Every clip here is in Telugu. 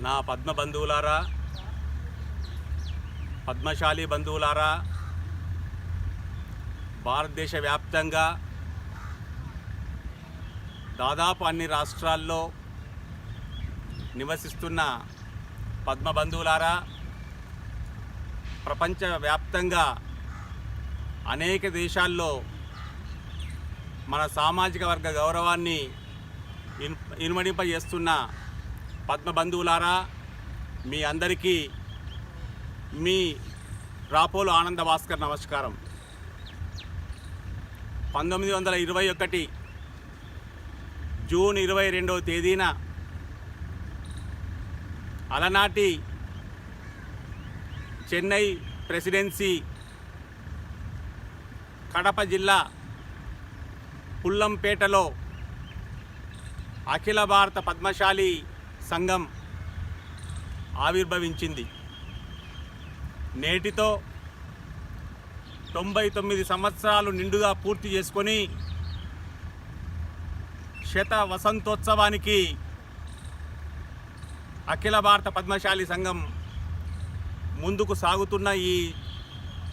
నా పద్మ బంధువులారా, పద్మశాలి బంధువులారా, భారతదేశ వ్యాప్తంగా దాదాపు అన్ని రాష్ట్రాల్లో నివసిస్తున్న పద్మ బంధువులారా, ప్రపంచవ్యాప్తంగా అనేక దేశాల్లో మన సామాజిక వర్గ గౌరవాన్ని ఇనుమడింపజేస్తున్న పద్మ బంధువులారా, మీ అందరికీ మీ రాపోలు ఆనంద భాస్కర్ నమస్కారం. 1921 జూన్ 22వ తేదీన అలనాటి చెన్నై ప్రెసిడెన్సీ కడప జిల్లా పుల్లంపేటలో అఖిల భారత పద్మశాలి సంఘం ఆవిర్భవించింది. నేటితో 99 సంవత్సరాలు నిండుగా పూర్తి చేసుకొని శత వసంతోత్సవానికి అఖిల భారత పద్మశాలి సంఘం ముందుకు సాగుతున్న ఈ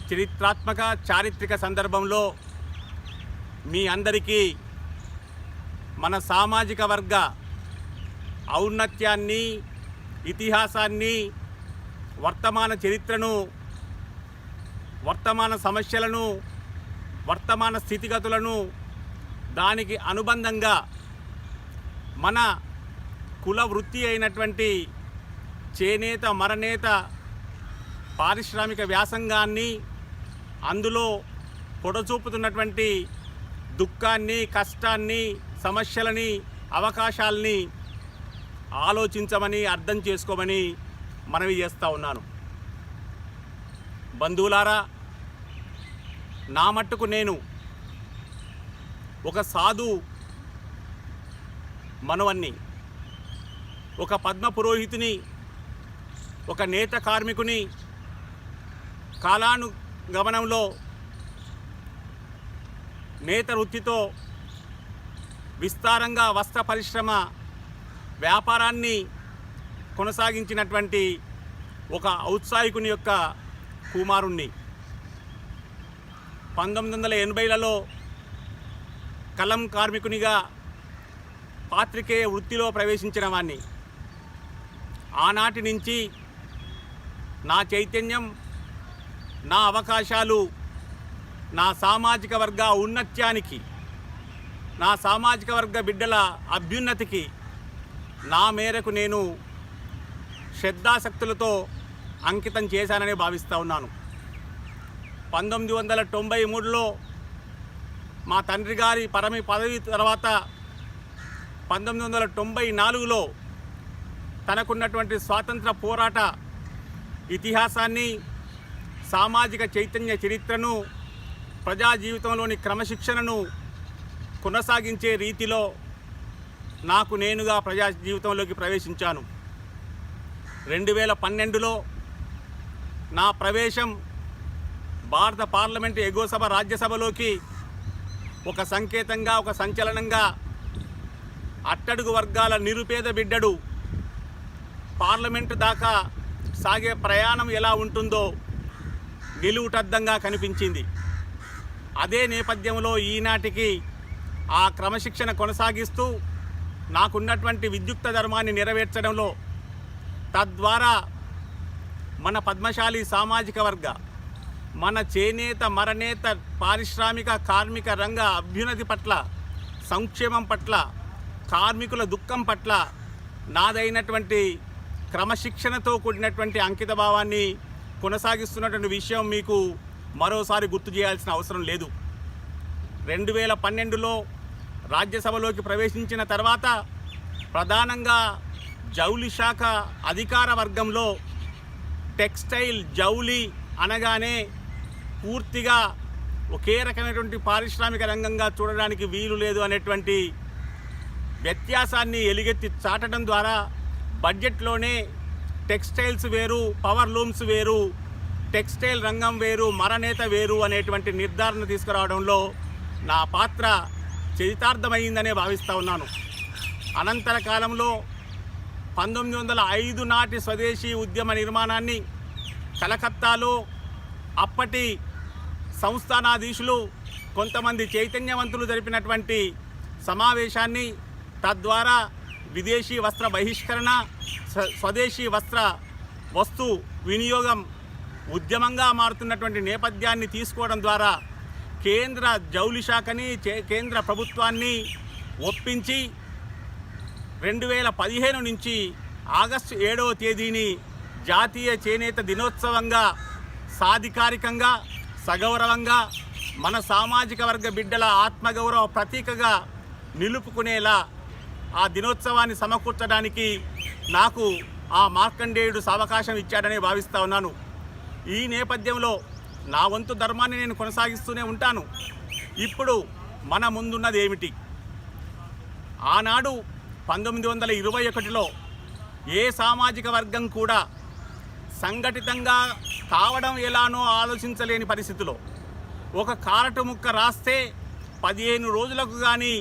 చరిత్రాత్మక చారిత్రక సందర్భంలో మీ అందరికీ మన సామాజిక వర్గ ఔన్నత్యాన్ని, ఇతిహాసాన్ని, వర్తమాన చరిత్రను, వర్తమాన సమస్యలను, వర్తమాన స్థితిగతులను, దానికి అనుబంధంగా మన కుల వృత్తి అయినటువంటి చేనేత, మరనేత పారిశ్రామిక వ్యాసంగాన్ని, అందులో పొడచూపుతున్నటువంటి దుఃఖాన్ని, కష్టాన్ని, సమస్యలని, అవకాశాలని ఆలోచించమని, అర్థం చేసుకోమని మనవి చేస్తూ ఉన్నాను. బంధువులారా, నా మట్టుకు నేను ఒక సాధు మనవన్ని, ఒక పద్మ పురోహితుని, ఒక నేత కార్మికుని, కాలానుగమనంలో నేత వృత్తితో విస్తారంగా వస్త్ర పరిశ్రమ వ్యాపారాన్ని కొనసాగించినటువంటి ఒక ఔత్సాహికుని యొక్క కుమారుణ్ణి. 1980లలో కలం కార్మికునిగా పాత్రికేయ వృత్తిలో ప్రవేశించిన వాణ్ణి. ఆనాటి నుంచి నా చైతన్యం, నా అవకాశాలు, నా సామాజిక వర్గ ఔన్నత్యానికి, నా సామాజిక వర్గ బిడ్డల అభ్యున్నతికి నా మేరకు నేను శ్రద్ధాశక్తులతో అంకితం చేశానని భావిస్తూ ఉన్నాను. 1993లో మా తండ్రి గారి పదవి తర్వాత 1994లో తనకున్నటువంటి స్వాతంత్ర పోరాట ఇతిహాసాన్ని, సామాజిక చైతన్య చరిత్రను, ప్రజా జీవితంలోని క్రమశిక్షణను కొనసాగించే రీతిలో నాకు నేనుగా ప్రజా జీవితంలోకి ప్రవేశించాను. 2012లో నా ప్రవేశం భారత పార్లమెంటు ఎగువ సభ రాజ్యసభలోకి ఒక సంకేతంగా, ఒక సంచలనంగా, అట్టడుగు వర్గాల నిరుపేద బిడ్డడు పార్లమెంటు దాకా సాగే ప్రయాణం ఎలా ఉంటుందో నిలువుటద్దంగా కనిపించింది. అదే నేపథ్యంలో ఈనాటికి ఆ క్రమశిక్షణ కొనసాగిస్తూ నాకున్నటువంటి విద్యుక్త ధర్మాన్ని నెరవేర్చడంలో, తద్వారా మన పద్మశాలి సామాజిక వర్గ, మన చేనేత, మరనేత, పారిశ్రామిక, కార్మిక రంగ అభ్యున్నతి పట్ల, సంక్షేమం పట్ల, కార్మికుల దుఃఖం పట్ల నాదైనటువంటి క్రమశిక్షణతో కూడినటువంటి అంకిత భావాన్ని కొనసాగిస్తున్నటువంటి విషయం మీకు మరోసారి గుర్తు చేయాల్సిన అవసరం లేదు. 2012లో రాజ్యసభలోకి ప్రవేశించిన తర్వాత ప్రధానంగా జౌలి శాఖ అధికార వర్గంలో టెక్స్టైల్, జౌలి అనగానే పూర్తిగా ఒకే రకమైనటువంటి పారిశ్రామిక రంగంగా చూడడానికి వీలు లేదు అనేటువంటి వ్యత్యాసాన్ని ఎలుగెత్తి చాటడం ద్వారా బడ్జెట్లోనే టెక్స్టైల్స్ వేరు, పవర్ లూమ్స్ వేరు, టెక్స్టైల్ రంగం వేరు, మరనేత వేరు అనేటువంటి నిర్ధారణ తీసుకురావడంలో నా పాత్ర చరితార్థమైందనే భావిస్తూ ఉన్నాను. అనంతర కాలంలో 1905 నాటి స్వదేశీ ఉద్యమ నిర్మాణాన్ని కలకత్తాలో అప్పటి సంస్థానాధీశులు కొంతమంది చైతన్యవంతులు జరిపినటువంటి సమావేశాన్ని, తద్వారా విదేశీ వస్త్ర బహిష్కరణ, స్వదేశీ వస్తు వినియోగం ఉద్యమంగా మారుతున్నటువంటి నేపథ్యాన్ని తీసుకోవడం ద్వారా కేంద్ర జౌళి శాఖని, కేంద్ర ప్రభుత్వాన్ని ఒప్పించి 2015 నుంచి ఆగస్టు 7వ తేదీని జాతీయ చేనేత దినోత్సవంగా సాధికారికంగా, సగౌరవంగా, మన సామాజిక వర్గ బిడ్డల ఆత్మగౌరవ ప్రతీకగా నిలుపుకునేలా ఆ దినోత్సవాన్ని సమకూర్చడానికి నాకు ఆ మార్కండేయుడు అవకాశం ఇచ్చాడని భావిస్తూ ఉన్నాను. ఈ నేపథ్యంలో నా వంతు ధర్మాన్ని నేను కొనసాగిస్తూనే ఉంటాను. ఇప్పుడు మన ముందున్నది ఏమిటి? ఆనాడు 1921లో ఏ సామాజిక వర్గం కూడా సంఘటితంగా కావడం ఎలానో ఆలోచించలేని పరిస్థితిలో ఒక కారటు ముక్క రాస్తే 15 రోజులకు కానీ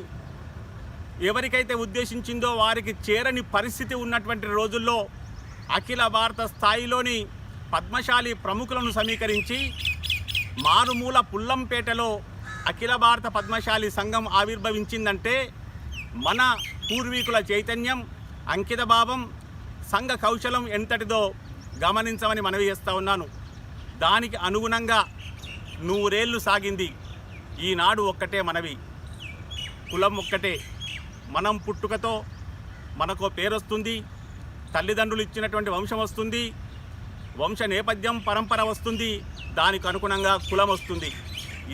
ఎవరికైతే ఉద్దేశించిందో వారికి చేరని పరిస్థితి ఉన్నటువంటి రోజుల్లో అఖిల భారత స్థాయిలోని పద్మశాలి ప్రముఖులను సమీకరించి మారుమూల పుల్లంపేటలో అఖిల భారత పద్మశాలి సంఘం ఆవిర్భవించిందంటే మన పూర్వీకుల చైతన్యం, అంకితభావం, సంఘ కౌశలం ఎంతటిదో గమనించమని మనవి చేస్తూ ఉన్నాను. దానికి అనుగుణంగా 100 ఏళ్ళు సాగింది. ఈనాడు ఒక్కటే మనవి, కులం ఒక్కటే. మనం పుట్టుకతో మనకో పేరు వస్తుంది, తల్లిదండ్రులు ఇచ్చినటువంటి వంశం వస్తుంది, వంశ నేపథ్యం పరంపర వస్తుంది, దానికి అనుగుణంగా కులం వస్తుంది.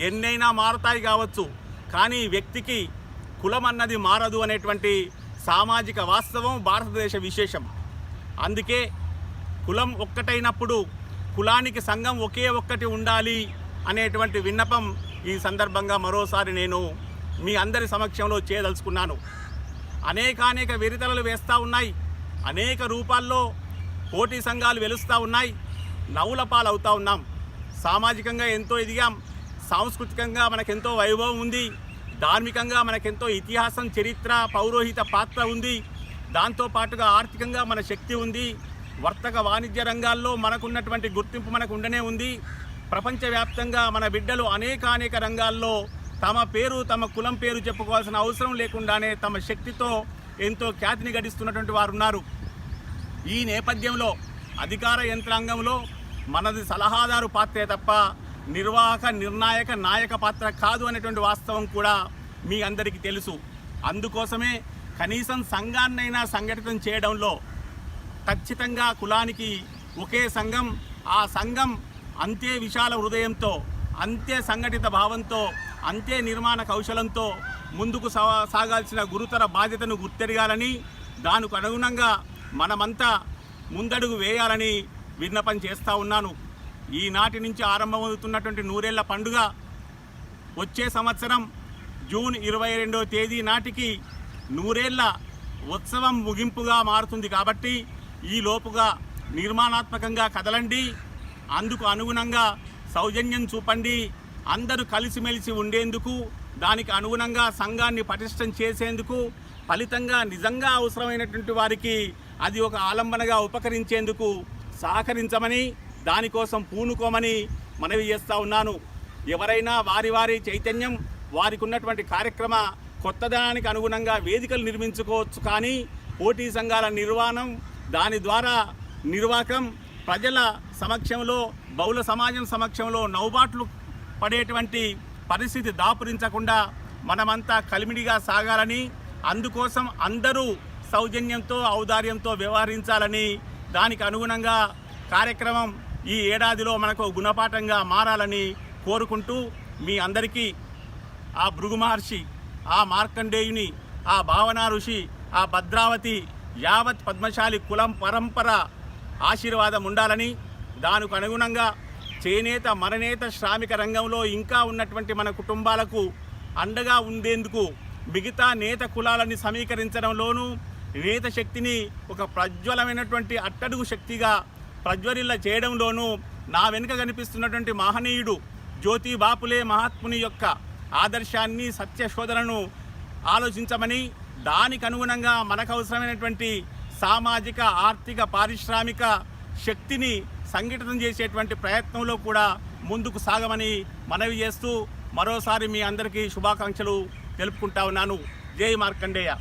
ఎన్నైనా మారుతాయి కావచ్చు, కానీ వ్యక్తికి కులం అన్నది మారదు అనేటువంటి సామాజిక వాస్తవం భారతదేశ విశేషం. అందుకే కులం ఒక్కటైనప్పుడు కులానికి సంఘం ఒకే ఒక్కటి ఉండాలి అనేటువంటి విన్నపం ఈ సందర్భంగా మరోసారి నేను మీ అందరి సమక్షంలో చేయదలుచుకున్నాను. అనేక వెరితలలు వేస్తూ ఉన్నాయి, అనేక రూపాల్లో పోటీ సంఘాలు వెలుస్తూ ఉన్నాయి, నవ్వుల పాలవుతూ ఉన్నాం. సామాజికంగా ఎంతో ఎదిగాం, సాంస్కృతికంగా మనకెంతో వైభవం ఉంది, ధార్మికంగా మనకెంతో ఇతిహాసం, చరిత్ర, పౌరోహిత పాత్ర ఉంది, దాంతోపాటుగా ఆర్థికంగా మన శక్తి ఉంది, వర్తక వాణిజ్య రంగాల్లో మనకున్నటువంటి గుర్తింపు మనకు ఉండనే ఉంది. ప్రపంచవ్యాప్తంగా మన బిడ్డలు అనేక రంగాల్లో తమ పేరు, తమ కులం పేరు చెప్పుకోవాల్సిన అవసరం లేకుండానే తమ శక్తితో ఎంతో ఖ్యాతిని గడిస్తున్నటువంటి వారు ఉన్నారు. ఈ నేపథ్యంలో అధికార యంత్రాంగంలో మనది సలహాదారు పాత్రే తప్ప నిర్వాహక, నిర్ణాయక, నాయక పాత్ర కాదు అనేటువంటి వాస్తవం కూడా మీ అందరికీ తెలుసు. అందుకోసమే కనీసం సంఘాన్నైనా సంఘటితం చేయడంలో ఖచ్చితంగా కులానికి ఒకే సంఘం, ఆ సంఘం అంతే విశాల హృదయంతో, అంతే సంఘటిత భావంతో, అంతే నిర్మాణ కౌశలంతో ముందుకు సాగాల్సిన గురుతర బాధ్యతను గుర్తెరగాలని, దానికి అనుగుణంగా మనమంతా ముందడుగు వేయాలని విన్నపం చేస్తూ ఉన్నాను. ఈనాటి నుంచి ఆరంభమవుతున్నటువంటి 100 ఏళ్ల పండుగ వచ్చే సంవత్సరం జూన్ 22వ తేదీ నాటికి 100 ఏళ్ల ఉత్సవం ముగింపుగా మారుతుంది. కాబట్టి ఈ లోపుగా నిర్మాణాత్మకంగా కదలండి, అందుకు అనుగుణంగా సౌజన్యం చూపండి, అందరూ కలిసిమెలిసి ఉండేందుకు, దానికి అనుగుణంగా సంఘాన్ని పటిష్టం చేసేందుకు, ఫలితంగా నిజంగా అవసరమైనటువంటి వారికి అది ఒక ఆలంబనగా ఉపకరించేందుకు సహకరించమని, దానికోసం పూనుకోమని మనవి చేస్తూ ఉన్నాను. ఎవరైనా వారి చైతన్యం, వారికి ఉన్నటువంటి కార్యక్రమ కొత్తదనానికి అనుగుణంగా వేదికలు నిర్మించుకోవచ్చు, కానీ పోటీ సంఘాల నిర్వహణం, దాని ద్వారా నిర్వాహకం ప్రజల సమక్షంలో, బహుళ సమాజం సమక్షంలో నౌబాట్లు పడేటువంటి పరిస్థితి దాపురించకుండా మనమంతా కలిమిడిగా సాగాలని, అందుకోసం అందరూ సౌజన్యంతో, ఔదార్యంతో వ్యవహరించాలని, దానికి అనుగుణంగా కార్యక్రమం ఈ ఏడాదిలో మనకు గుణపాఠంగా మారాలని కోరుకుంటూ మీ అందరికీ ఆ భృగు మహర్షి, ఆ మార్కండేయుని, ఆ భావనా ఋషి, ఆ భద్రావతి యావత్ పద్మశాలి కులం పరంపర ఆశీర్వాదం ఉండాలని, దానికి అనుగుణంగా చేనేత, మరనేత, శ్రామిక రంగంలో ఇంకా ఉన్నటువంటి మన కుటుంబాలకు అండగా ఉండేందుకు మిగతా నేత కులాలని సమీకరించడంలోనూ నేత శక్తిని ఒక ప్రజ్వలమైనటువంటి అట్టడుగు శక్తిగా ప్రజ్వరిల్ల చేయడంలోనూ నా వెనుక కనిపిస్తున్నటువంటి మహనీయుడు జ్యోతి బాపులే మహాత్ముని యొక్క ఆదర్శాన్ని, సత్యశోధనను ఆలోచించమని, దానికి అనుగుణంగా మనకు అవసరమైనటువంటి సామాజిక ఆర్థిక పారిశ్రామిక శక్తిని సంఘటితం చేసేటువంటి ప్రయత్నంలో కూడా ముందుకు సాగమని మనవి చేస్తూ మరోసారి మీ అందరికీ శుభాకాంక్షలు తెలుపుకుంటా ఉన్నాను. జై మార్కండేయ.